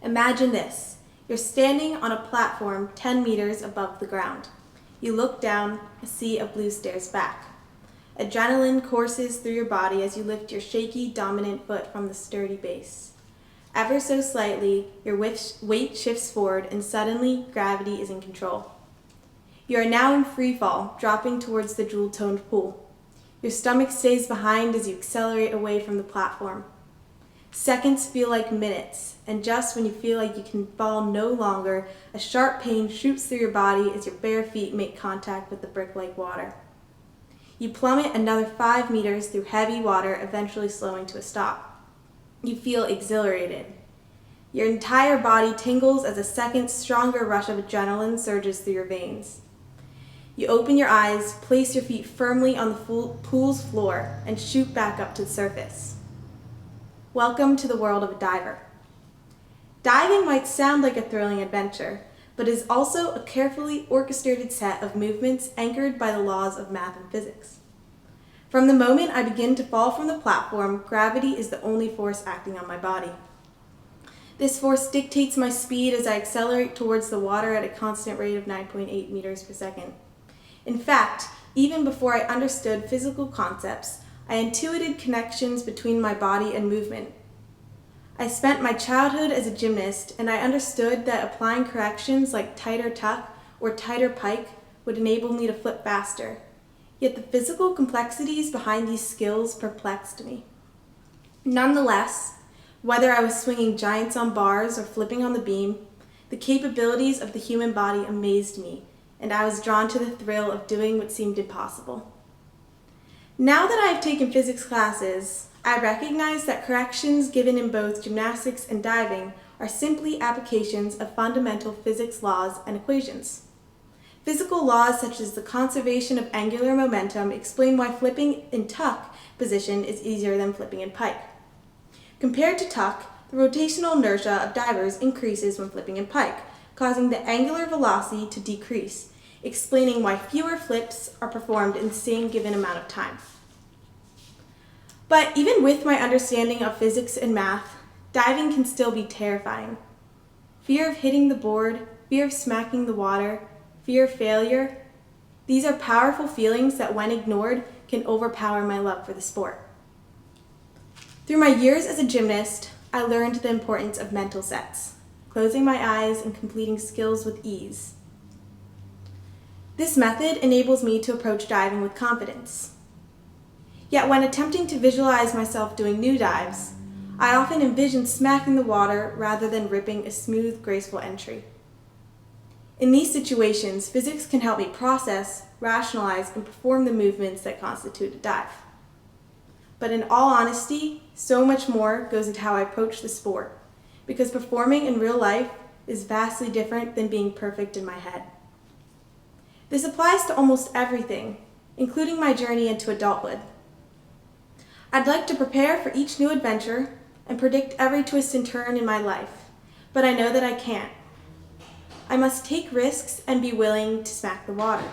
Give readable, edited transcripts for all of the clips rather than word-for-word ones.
Imagine this. You're standing on a platform 10 meters above the ground. You look down, a sea of blue stares back. Adrenaline courses through your body as you lift your shaky, dominant foot from the sturdy base. Ever so slightly, your weight shifts forward and suddenly gravity is in control. You are now in free fall, dropping towards the jewel-toned pool. Your stomach stays behind as you accelerate away from the platform. Seconds feel like minutes, and just when you feel like you can fall no longer, a sharp pain shoots through your body as your bare feet make contact with the brick-like water. You plummet another 5 meters through heavy water, eventually slowing to a stop. You feel exhilarated. Your entire body tingles as a second, stronger rush of adrenaline surges through your veins. You open your eyes, place your feet firmly on the pool's floor, and shoot back up to the surface. Welcome to the world of a diver. Diving might sound like a thrilling adventure, but is also a carefully orchestrated set of movements anchored by the laws of math and physics. From the moment I begin to fall from the platform, gravity is the only force acting on my body. This force dictates my speed as I accelerate towards the water at a constant rate of 9.8 meters per second. In fact, even before I understood physical concepts, I intuited connections between my body and movement. I spent my childhood as a gymnast, and I understood that applying corrections like tighter tuck or tighter pike would enable me to flip faster. Yet the physical complexities behind these skills perplexed me. Nonetheless, whether I was swinging giants on bars or flipping on the beam, the capabilities of the human body amazed me, and I was drawn to the thrill of doing what seemed impossible. Now that I have taken physics classes, I recognize that corrections given in both gymnastics and diving are simply applications of fundamental physics laws and equations. Physical laws such as the conservation of angular momentum explain why flipping in tuck position is easier than flipping in pike. Compared to tuck, the rotational inertia of divers increases when flipping in pike, causing the angular velocity to decrease, explaining why fewer flips are performed in the same given amount of time. But even with my understanding of physics and math, diving can still be terrifying. Fear of hitting the board, fear of smacking the water, fear of failure, these are powerful feelings that when ignored can overpower my love for the sport. Through my years as a gymnast, I learned the importance of mental sets, closing my eyes and completing skills with ease. This method enables me to approach diving with confidence. Yet when attempting to visualize myself doing new dives, I often envision smacking the water rather than ripping a smooth, graceful entry. In these situations, physics can help me process, rationalize, and perform the movements that constitute a dive. But in all honesty, so much more goes into how I approach the sport, because performing in real life is vastly different than being perfect in my head. This applies to almost everything, including my journey into adulthood. I'd like to prepare for each new adventure and predict every twist and turn in my life, but I know that I can't. I must take risks and be willing to smack the water.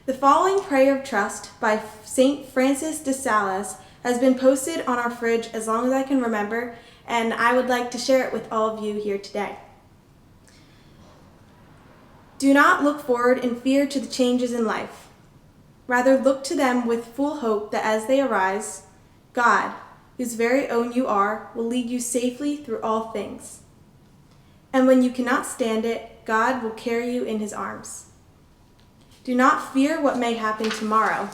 The following prayer of trust by St. Francis de Sales has been posted on our fridge as long as I can remember, and I would like to share it with all of you here today. Do not look forward in fear to the changes in life. Rather, look to them with full hope that as they arise, God, whose very own you are, will lead you safely through all things. And when you cannot stand it, God will carry you in his arms. Do not fear what may happen tomorrow.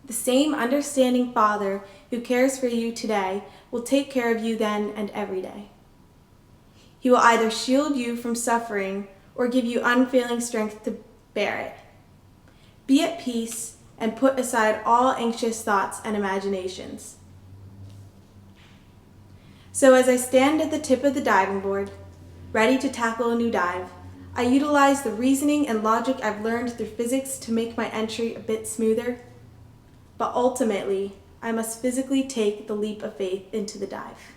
The same understanding Father who cares for you today will take care of you then and every day. He will either shield you from suffering or give you unfailing strength to bear it. Be at peace and put aside all anxious thoughts and imaginations. So as I stand at the tip of the diving board, ready to tackle a new dive, I utilize the reasoning and logic I've learned through physics to make my entry a bit smoother. But ultimately, I must physically take the leap of faith into the dive.